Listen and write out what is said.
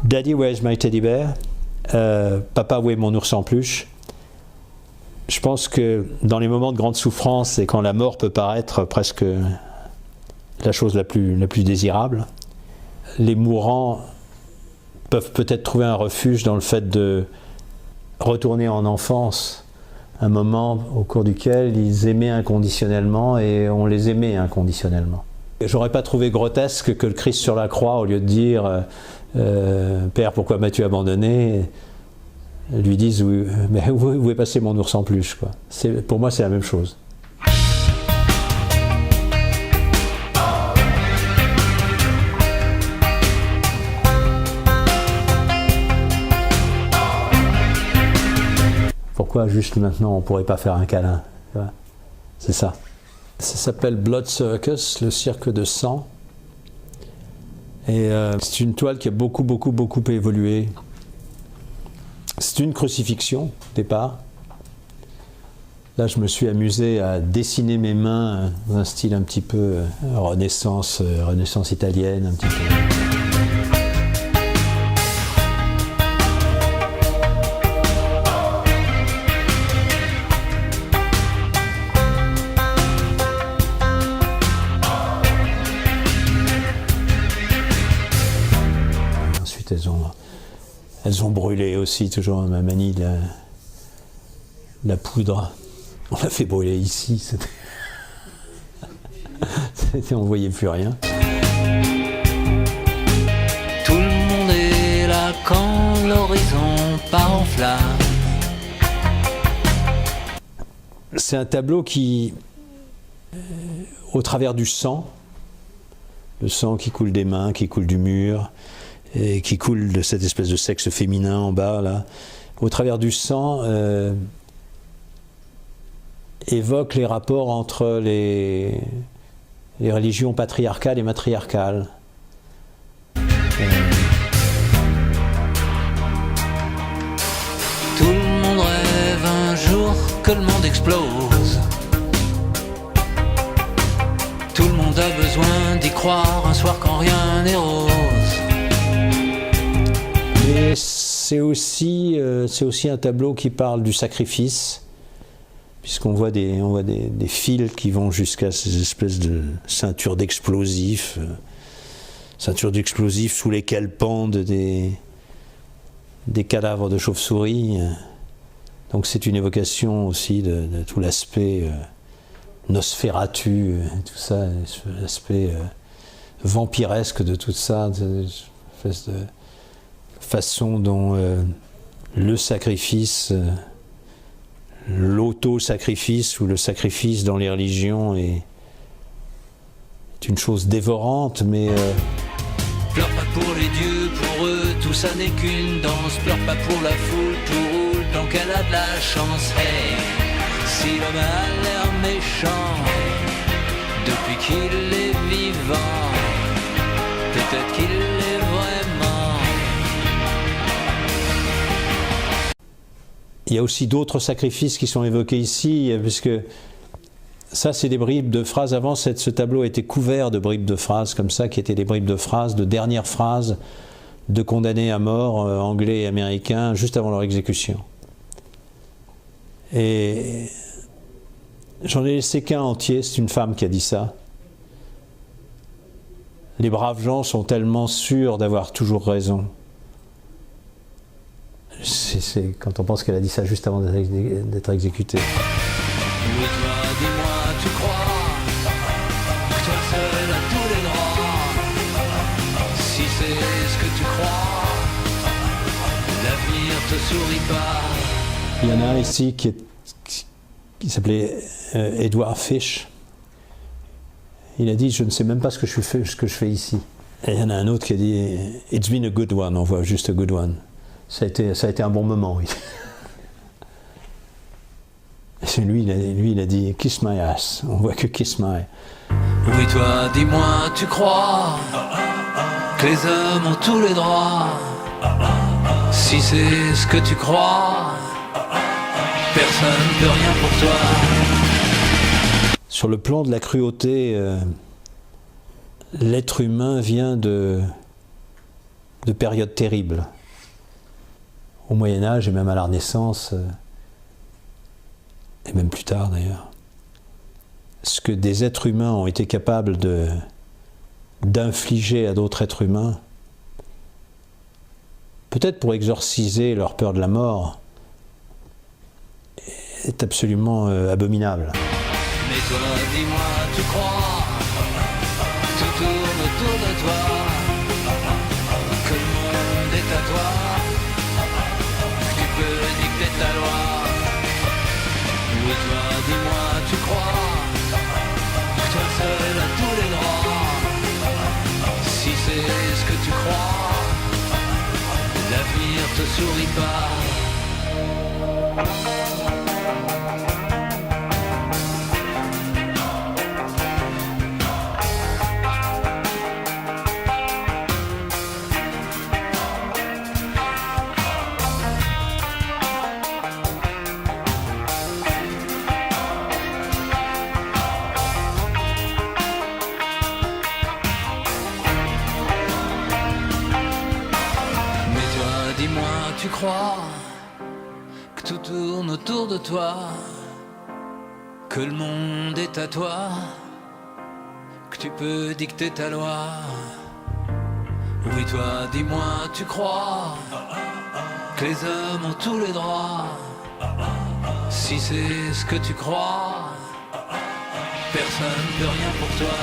Daddy, where's my teddy bear? Papa, où est mon ours en peluche? Je pense que dans les moments de grande souffrance et quand la mort peut paraître presque la chose la plus désirable, les mourants peuvent peut-être trouver un refuge dans le fait de retourner en enfance, un moment au cours duquel ils aimaient inconditionnellement et on les aimait inconditionnellement. J'aurais pas trouvé grotesque que le Christ sur la croix, au lieu de dire Père, pourquoi m'as-tu abandonné, lui dise mais où est passé mon ours en peluche, quoi. Pour moi, c'est la même chose. Pourquoi juste maintenant on pourrait pas faire un câlin? C'est ça. Ça s'appelle Blood Circus, le cirque de sang. Et c'est une toile qui a beaucoup évolué. C'est une crucifixion au départ. Là, je me suis amusé à dessiner mes mains dans un style un petit peu Renaissance italienne, un petit peu. Ensuite, elles ont brûlé aussi, toujours ma manie de la poudre. On l'a fait brûler ici, on ne voyait plus rien. Tout le monde est là quand l'horizon part en flammes. C'est un tableau qui, au travers du sang, le sang qui coule des mains, qui coule du mur, et qui coule de cette espèce de sexe féminin en bas, là, au travers du sang, évoque les rapports entre les religions patriarcales et matriarcales. Tout le monde rêve un jour que le monde explose. Tout le monde a besoin d'y croire un soir quand rien n'est rose. Mais c'est aussi un tableau qui parle du sacrifice, puisqu'on voit des fils qui vont jusqu'à ces espèces de ceintures d'explosifs sous lesquelles pendent des cadavres de chauves-souris. Donc c'est une évocation aussi de tout l'aspect Nosferatu, tout ça, l'aspect vampiresque de tout ça, une espèce de façon dont le sacrifice, l'auto-sacrifice ou le sacrifice dans les religions est une chose dévorante, mais... Pleure pas pour les dieux, pour eux tout ça n'est qu'une danse. Pleure pas pour la foule, tout roule tant qu'elle a de la chance. Hey, si l'homme a l'air méchant depuis qu'il est vivant, peut-être qu'il l'est vraiment. Il y a aussi d'autres sacrifices qui sont évoqués ici, puisque ça, c'est des bribes de phrases. Avant, ce tableau était couvert de bribes de phrases comme ça, qui étaient des bribes de phrases, de dernières phrases de condamnés à mort, anglais et américains, juste avant leur exécution. Et j'en ai laissé qu'un entier, c'est une femme qui a dit ça. Les braves gens sont tellement sûrs d'avoir toujours raison. C'est quand on pense qu'elle a dit ça juste avant d'être exécutée. Oui, toi, dis-moi, tu crois que toi seul as tous les droits. Si c'est ce que tu crois, l'avenir te sourit pas. Il y en a un ici qui s'appelait Edward Fish. Il a dit, je ne sais même pas ce que je fais ici. Et il y en a un autre qui a dit, It's been a good one, on voit juste a good one. Ça a été un bon moment, oui. Lui, il a dit Kiss my ass. On voit que Kiss my. Oui, toi, dis-moi, tu crois que les hommes ont tous les droits. Si c'est ce que tu crois, personne ne peut rien pour toi. Sur le plan de la cruauté, l'être humain vient de de périodes terribles. Au Moyen-Âge et même à la Renaissance, et même plus tard d'ailleurs, ce que des êtres humains ont été capables d'infliger à d'autres êtres humains, peut-être pour exorciser leur peur de la mort, est absolument abominable. Mais toi, dis-moi, tu crois, tout tourne autour de toi, que le monde est à toi, que tu peux dicter ta loi. Oui, toi, dis-moi, tu crois, que toi seul as tous les droits. Si c'est ce que tu crois, l'avenir te sourit pas. Tu crois que tout tourne autour de toi, que le monde est à toi, que tu peux dicter ta loi. Oui, toi, dis-moi, tu crois que les hommes ont tous les droits. Si c'est ce que tu crois, personne ne peut rien pour toi.